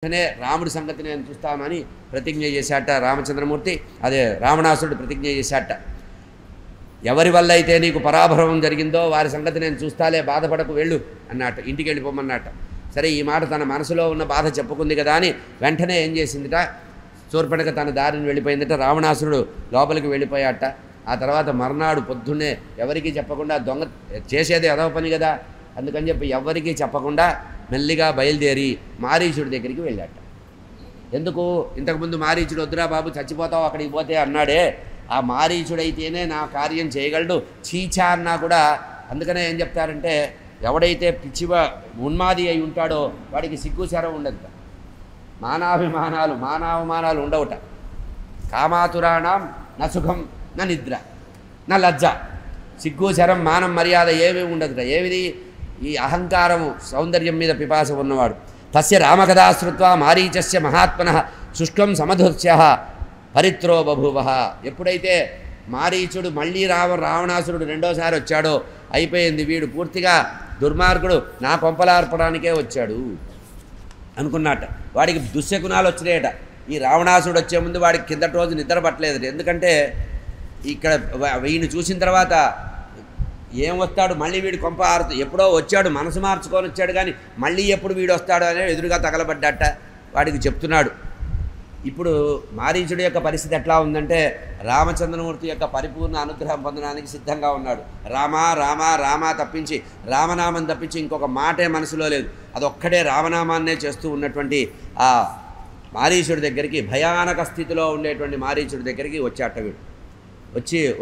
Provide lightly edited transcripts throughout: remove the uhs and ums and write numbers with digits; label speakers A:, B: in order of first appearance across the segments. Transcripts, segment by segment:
A: వెంటనే రాముడి సంగతి నేను చూస్తానని ప్రతిజ్ఞ చేశాట రామచంద్రమూర్తి. అదే రావణాసురుడు ప్రతిజ్ఞ చేశాట. ఎవరి వల్ల అయితే నీకు పరాభవం జరిగిందో వారి సంగతి నేను చూస్తాలే, బాధపడకు, వెళ్ళు అన్నట్ట. ఇంటికి వెళ్ళిపోమన్నట్ట. సరే, ఈ మాట తన మనసులో ఉన్న బాధ చెప్పుకుంది కదా అని వెంటనే ఏం చేసిందిట, శూర్పణఖ తన దారిని వెళ్ళిపోయిందట. రావణాసురుడు లోపలికి వెళ్ళిపోయాట. ఆ తర్వాత మర్నాడు పొద్దున్నే ఎవరికీ చెప్పకుండా, దొంగ చేసేది అదవ పని కదా, అందుకని చెప్పి ఎవరికీ చెప్పకుండా మెల్లిగా బయలుదేరి మారీచుడి దగ్గరికి వెళ్ళాట. ఎందుకు, ఇంతకుముందు మారీచుడు వద్దురా బాబు చచ్చిపోతావు అక్కడికి పోతే అన్నాడే, ఆ మారీచుడైతేనే నా కార్యం చేయగలడు, చీచా అన్నా కూడా. అందుకనే ఏం చెప్తారంటే, ఎవడైతే పిచ్చిగా ఉన్మాది అయి ఉంటాడో వాడికి సిగ్గు శరం ఉండదు, మానావమానాలు ఉండవుట. కామాతురాణం నా సుఖం నా నిద్ర నా లజ్జ, సిగ్గు శరం మానం మర్యాద ఏమీ ఉండదుట. ఏమిది, ఈ అహంకారము సౌందర్యం మీద పిపాస ఉన్నవాడు. తస్య రామకథాశ్రుత్వా మారీచస్య మహాత్మనః శుష్కం సమధుర్స్య పరిత్రో బభూవ. ఎప్పుడైతే మారీచుడు మళ్ళీ రావణాసురుడు రెండోసారి వచ్చాడో అయిపోయింది, వీడు పూర్తిగా దుర్మార్గుడు, నా కొంపలార్పడానికే వచ్చాడు అనుకున్నట్ట. వాడికి దుశ్శకునాలు వచ్చినాయట. ఈ రావణాసురుడు వచ్చే ముందు వాడికి కిందటి రోజు నిద్ర పట్టలేదు. ఎందుకంటే ఇక్కడ వీడిని చూసిన తర్వాత ఏం వస్తాడు, మళ్ళీ వీడు కొంప ఆరుతూ, ఎప్పుడో వచ్చాడు మనసు మార్చుకొని వచ్చాడు కానీ మళ్ళీ ఎప్పుడు వీడు వస్తాడు అనే ఎదురుగా తగలబడ్డట. వాడికి చెప్తున్నాడు. ఇప్పుడు మారీచుడి యొక్క పరిస్థితి ఎట్లా ఉందంటే, రామచంద్రమూర్తి యొక్క పరిపూర్ణ అనుగ్రహం పొందడానికి సిద్ధంగా ఉన్నాడు. రామా రామా రామా తప్పించి, రామనామం తప్పించి ఇంకొక మాటే మనసులో లేదు. అదొక్కడే రామనామాన్నే చేస్తూ ఉన్నటువంటి ఆ మారీచుడి దగ్గరికి, భయానక స్థితిలో ఉండేటువంటి మారీచుడి దగ్గరికి వచ్చాట. వీడు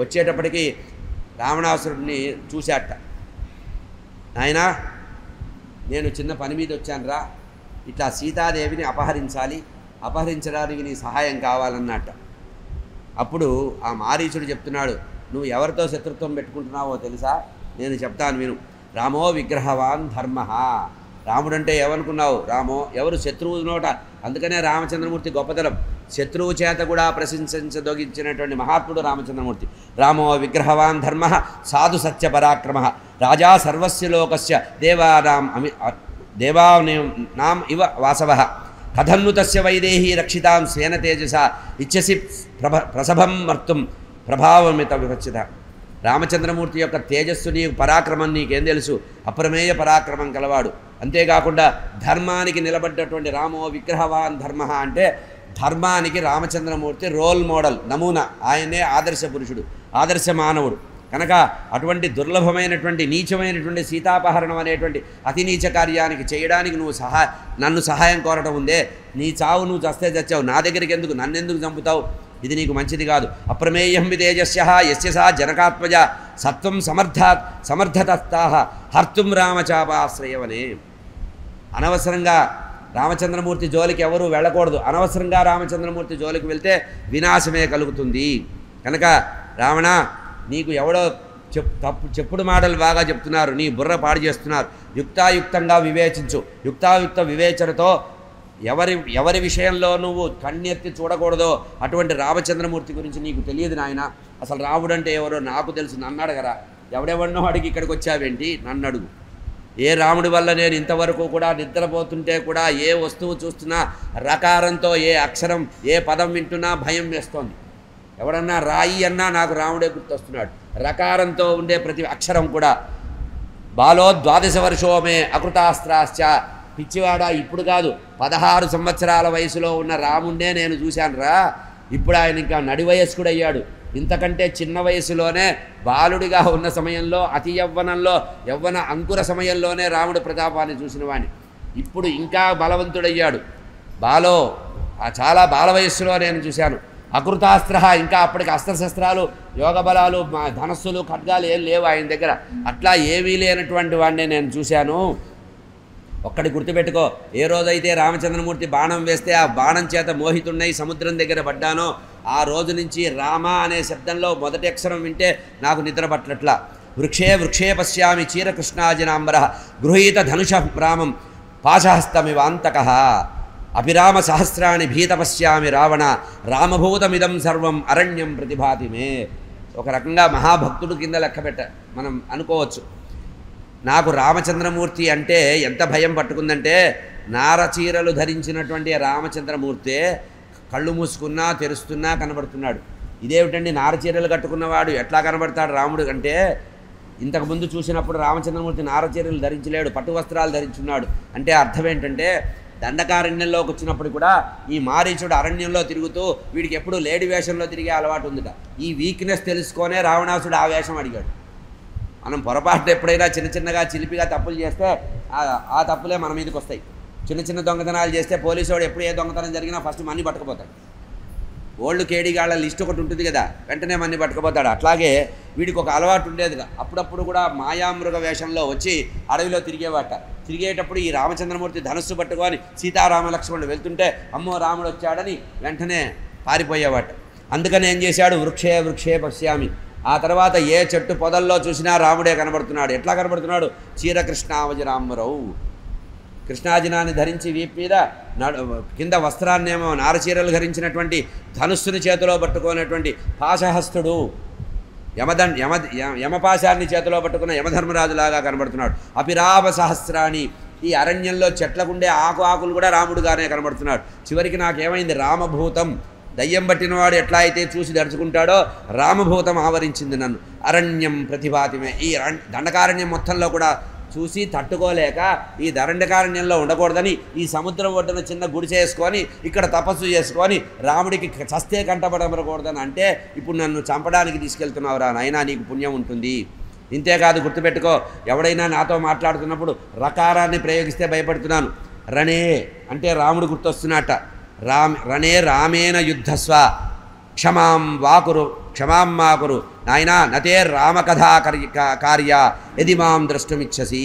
A: వచ్చేటప్పటికి రావణాసురుడిని చూశాట. నాయనా, నేను చిన్న పని మీద వచ్చాను రా, ఇట్లా సీతాదేవిని అపహరించడానికి నీ సహాయం కావాలన్నట్ట. అప్పుడు ఆ మారీచుడు చెప్తున్నాడు, నువ్వు ఎవరితో శత్రుత్వం పెట్టుకుంటున్నావో తెలుసా, నేను చెప్తాను విను. రామో విగ్రహవాన్ ధర్మ. రాముడంటే ఏమనుకున్నావు, రామో ఎవరు శత్రువు నోట. అందుకనే రామచంద్రమూర్తి గొప్పతనం, శత్రువు చేత కూడా ప్రశంసించదొగించినటువంటి మహాత్ముడు రామచంద్రమూర్తి. రామో విగ్రహవాన్ ధర్మ సాధు సత్య పరాక్రమ రాజా సర్వస్య లోకస్య దేవానాం ఇవ వాసవ కథన్ను తస్య వైదేహీ రక్షితాం స్వేన తేజస ఇచ్చసి ప్రసభం మర్తుం ప్రభావమిత వివచ్చిత. రామచంద్రమూర్తి యొక్క తేజస్సు నీకు, పరాక్రమం నీకేం తెలుసు, అప్రమేయ పరాక్రమం కలవాడు. అంతేకాకుండా ధర్మానికి నిలబడ్డటువంటి రామో విగ్రహవాన్ ధర్మ అంటే ధర్మానికి రామచంద్రమూర్తి రోల్ మోడల్, నమూనా. ఆయనే ఆదర్శ పురుషుడు, ఆదర్శ మానవుడు. కనుక అటువంటి దుర్లభమైనటువంటి నీచమైనటువంటి సీతాపహరణం అనేటువంటి అతి నీచ కార్యానికి చేయడానికి నువ్వు నన్ను సహాయం కోరటం ఉందే, నీ చావు నువ్వు చస్తే చచ్చావు, నా దగ్గరికి ఎందుకు, నన్నెందుకు చంపుతావు, ఇది నీకు మంచిది కాదు. అప్రమేయం వితేజస్య యస్య సా జనకాత్మజ సత్వం సమర్థతస్తాహ హర్తుం రామచాపాశ్రయవనే. అనవసరంగా రామచంద్రమూర్తి జోలికి ఎవరూ వెళ్ళకూడదు. అనవసరంగా రామచంద్రమూర్తి జోలికి వెళ్తే వినాశమే కలుగుతుంది. కనుక రావణ, నీకు ఎవడో చెప్పుడు మాటలు బాగా చెప్తున్నారు, నీ బుర్ర పాడు చేస్తున్నారు. యుక్తాయుక్తంగా వివేచించు. యుక్తాయుక్త వివేచనతో ఎవరి విషయంలో నువ్వు కన్నెత్తి చూడకూడదో అటువంటి రామచంద్రమూర్తి గురించి నీకు తెలియదు నాయన. అసలు రాముడంటే ఎవరో నాకు తెలుసు, నన్ను అడగరా. ఎవడెవడనో అడిగి ఇక్కడికి వచ్చావేంటి, నన్ను అడుగు. ఏ రాముడి వల్ల నేను ఇంతవరకు కూడా నిద్రపోతుంటే కూడా ఏ వస్తువు చూస్తున్నా రకారంతో, ఏ అక్షరం ఏ పదం వింటున్నా భయం వేస్తోంది. ఎవడన్నా రాయి అన్నా నాకు రాముడే గుర్తొస్తున్నాడు. రకారంతో ఉండే ప్రతి అక్షరం కూడా. బాలో 12 వర్షోమే అకృతాస్త్రాశ్చ. పిచ్చివాడా, ఇప్పుడు కాదు 16 సంవత్సరాల వయసులో ఉన్న రాముడినే నేను చూశాను రా. ఇప్పుడు ఆయన ఇంకా నడి వయస్కుడు అయ్యాడు. ఇంతకంటే చిన్న వయసులోనే బాలుడిగా ఉన్న సమయంలో, అతి యవ్వన అంకుర సమయంలోనే రాముడి ప్రతాపాన్ని చూసిన వాడిని. ఇప్పుడు ఇంకా బలవంతుడయ్యాడు. చాలా బాల వయస్సులో నేను చూశాను. అకృతాస్త్ర, ఇంకా అప్పటికి అస్త్రశస్త్రాలు, యోగ బలాలు, ధనస్సులు, ఖడ్గాలు ఏం లేవు ఆయన దగ్గర. అట్లా ఏమీ లేనటువంటి వాడిని నేను చూశాను. ఒక్కడి గుర్తుపెట్టుకో, ఏ రోజైతే రామచంద్రమూర్తి బాణం వేస్తే ఆ బాణం చేత మోహితున్నై సముద్రం దగ్గర పడ్డానో ఆ రోజు నుంచి రామ అనే శబ్దంలో మొదటి అక్షరం వింటే నాకు నిద్ర పట్టట్లా. వృక్షే పశ్యామి చీరకృష్ణాజనాంబర గృహీత ధనుష రామం పాశహస్తమివాంతక అభిరామ సహస్రాణి భీత పశ్యామి రావణ రామభూతమిదం సర్వం అరణ్యం ప్రతిభాతి మే. ఒక రకంగా మహాభక్తుడు కింద లెక్క మనం అనుకోవచ్చు. నాకు రామచంద్రమూర్తి అంటే ఎంత భయం పట్టుకుందంటే, నారచీరలు ధరించినటువంటి రామచంద్రమూర్తే కళ్ళు మూసుకున్నా తెరుస్తున్నా కనబడుతున్నాడు. ఇదేమిటండి నారచీరలు కట్టుకున్నవాడు ఎట్లా కనబడతాడు రాముడు అంటే, ఇంతకుముందు చూసినప్పుడు రామచంద్రమూర్తి నారచీరలు ధరించలేడు, పట్టు వస్త్రాలు ధరించున్నాడు. అంటే అర్థం ఏంటంటే, దండకారణ్యంలోకి వచ్చినప్పుడు కూడా ఈ మారీచుడు అరణ్యంలో తిరుగుతూ వీడికి ఎప్పుడు లేడి వేషంలో తిరిగే అలవాటు ఉందిట. ఈ వీక్నెస్ తెలుసుకొనే రావణాసుడు ఆ వేషం అడిగాడు. మనం పొరపాటు ఎప్పుడైనా చిన్నగా చిలిపిగా తప్పులు చేస్తే ఆ తప్పులే మన మీదకి వస్తాయి. చిన్న దొంగతనాలు చేస్తే పోలీసు వాడు ఎప్పుడు ఏ దొంగతనం జరిగినా ఫస్ట్ మన్ని పట్టుకుపోతాడు. ఓల్డ్ కేడీగాళ్ళ లిస్ట్ ఒకటి ఉంటుంది కదా, వెంటనే మన్ని పట్టుకుపోతాడు. అట్లాగే వీడికి ఒక అలవాటు ఉండేదిగా, అప్పుడప్పుడు కూడా మాయామృగ వేషంలో వచ్చి అడవిలో తిరిగేటప్పుడు ఈ రామచంద్రమూర్తి ధనస్సు పట్టుకొని సీతారామ లక్ష్మణుడు వెళ్తుంటే అమ్మో రాముడు వచ్చాడని వెంటనే పారిపోయేవాట. అందుకని ఏం చేశాడు, వృక్షే పశ్యామి. ఆ తర్వాత ఏ చెట్టు పొదల్లో చూసినా రాముడే కనబడుతున్నాడు. ఎట్లా కనబడుతున్నాడు, చీరకృష్ణావజరామరావు, కృష్ణాజినాన్ని ధరించి వీపు మీద కింద వస్త్రాన్నేమో నారచీరలు ధరించినటువంటి ధనుస్సుని చేతిలో పట్టుకున్నటువంటి పాశహస్తుడు, యమపాశాన్ని చేతిలో పట్టుకున్న యమధర్మరాజులాగా కనబడుతున్నాడు. అపిరాప సహస్రాన్ని, ఈ అరణ్యంలో చెట్లకుండే ఆకులు కూడా రాముడుగానే కనబడుతున్నాడు. చివరికి నాకేమైంది, రామభూతం, దయ్యం పట్టినవాడు ఎట్లా అయితే చూసి దర్చుకుంటాడో రామభూతం ఆవరించింది నన్ను. అరణ్యం ప్రతిభాతిమే, ఈ దండకారణ్యం మొత్తంలో కూడా చూసి తట్టుకోలేక ఈ దండకారణ్యంలో ఉండకూడదని ఈ సముద్రం ఒడ్డున చిన్న గుడి చేసుకొని ఇక్కడ తపస్సు చేసుకొని రాముడికి చస్తే కంటపడకూడదని అంటే, ఇప్పుడు నన్ను చంపడానికి తీసుకెళ్తున్నావురా నాయనా, నీకు పుణ్యం ఉంటుంది. ఇంతేకాదు గుర్తుపెట్టుకో, ఎవడైనా నాతో మాట్లాడుతున్నప్పుడు రకారాన్ని ప్రయోగిస్తే భయపడుతున్నాను. రణే అంటే రాముడు గుర్తొస్తున్నట్ట. రణే రామేణ యుద్ధస్వ క్షమాం మాకురు నాయనా నతే రామకథా కార్య యది మాం ద్రష్టుమిచ్చసి.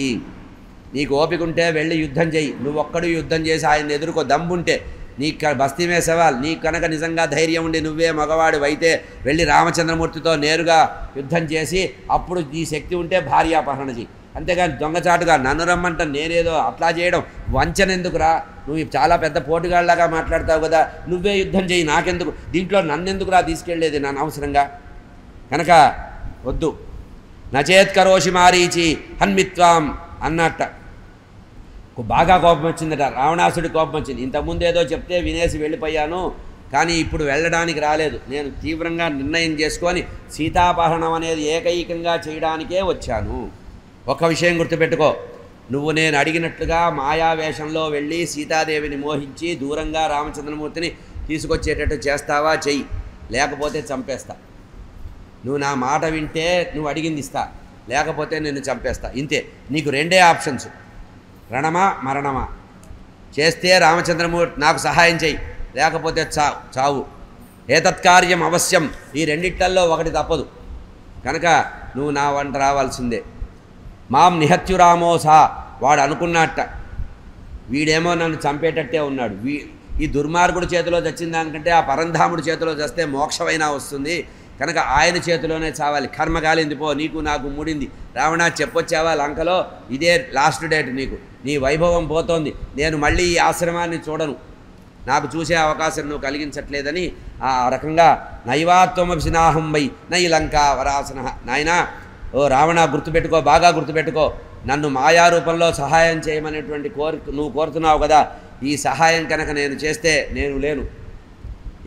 A: నీకు ఓపిక ఉంటే వెళ్ళి యుద్ధం చెయ్యి. నువ్వొక్కడు యుద్ధం చేసి ఆయన ఎదుర్కో, దమ్ముంటే. నీకు బస్తీమే సవాల్. నీకు కనుక నిజంగా ధైర్యం ఉండి నువ్వే మగవాడు అయితే వెళ్ళి రామచంద్రమూర్తితో నేరుగా యుద్ధం చేసి అప్పుడు నీ శక్తి ఉంటే భార్యాపహరణ చెయ్యి. అంతేగాని దొంగచాటుగా నన్ను రమ్మంట నేనేదో అట్లా చేయడం వంచనెందుకురా. నువ్వు చాలా పెద్ద పోటుగాళ్ళలాగా మాట్లాడతావు కదా, నువ్వే యుద్ధం చేయి, నాకెందుకు, దీంట్లో నన్నెందుకురా తీసుకెళ్లేది నన్ను అవసరంగా. కనుక వద్దు. నచేత్కరోషి మారీచి హన్మిత్వాం అన్నట్ట. బాగా కోపం వచ్చిందట, రావణాసుడి కోపం వచ్చింది. ఇంతకుముందు ఏదో చెప్తే వినేసి వెళ్ళిపోయాను, కానీ ఇప్పుడు వెళ్ళడానికి రాలేదు. నేను తీవ్రంగా నిర్ణయం చేసుకొని సీతాపహరణం అనేది ఏకైకంగా చేయడానికే వచ్చాను. ఒక విషయం గుర్తుపెట్టుకో, నువ్వు నేను అడిగినట్లుగా మాయావేషంలో వెళ్ళి సీతాదేవిని మోహించి దూరంగా రామచంద్రమూర్తిని తీసుకొచ్చేటట్టు చేస్తావా, చెయ్యి, లేకపోతే చంపేస్తా. నువ్వు నా మాట వింటే నువ్వు అడిగింది ఇస్తా, లేకపోతే నేను చంపేస్తా. ఇంతే, నీకు రెండే ఆప్షన్స్, రణమా మరణమా. చేస్తే రామచంద్రమూర్తి నాకు సహాయం చెయ్యి, లేకపోతే చావు. ఏతత్కార్యం అవశ్యం, ఈ రెండిట్లల్లో ఒకటి తప్పదు. కనుక నువ్వు నా వంట రావాల్సిందే. మాం నిహత్యురామోసా, వాడు అనుకున్నట్ట వీడేమో నన్ను చంపేటట్టే ఉన్నాడు. ఈ దుర్మార్గుడి చేతిలో చచ్చిన దానికంటే ఆ పరంధాముడి చేతిలో చస్తే మోక్షమైనా వస్తుంది. కనుక ఆయన చేతిలోనే చావాలి. కర్మగాలింది పో, నీకు నాకు ముడింది. రావణ చెప్పొచ్చావా లంకలో, ఇదే లాస్ట్ డేట్ నీకు, నీ వైభవం పోతోంది. నేను మళ్ళీ ఈ ఆశ్రమాన్ని చూడను, నాకు చూసే అవకాశం నువ్వు కలిగించట్లేదని ఆ రకంగా నైవాత్వమభినాహం వై నై లంకా వరాసన. నాయనా ఓ రావణ, గుర్తుపెట్టుకో, బాగా గుర్తుపెట్టుకో, నన్ను మాయారూపంలో సహాయం చేయమనేటువంటి నువ్వు కోరుతున్నావు కదా, ఈ సహాయం కనుక నేను చేస్తే నేను లేను.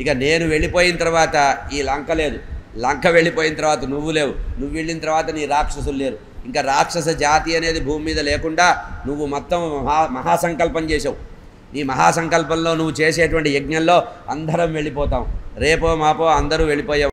A: ఇక నేను వెళ్ళిపోయిన తర్వాత ఈ లంక లేదు, లంక వెళ్ళిపోయిన తర్వాత నువ్వు లేవు, నువ్వు వెళ్ళిన తర్వాత నీ రాక్షసులు లేరు. ఇంకా రాక్షస జాతి అనేది భూమి మీద లేకుండా నువ్వు మొత్తం మహాసంకల్పం చేసావు. నీ మహాసంకల్పంలో నువ్వు చేసేటువంటి యజ్ఞంలో అందరం వెళ్ళిపోతాం. రేపో మాపో అందరూ వెళ్ళిపోయావు.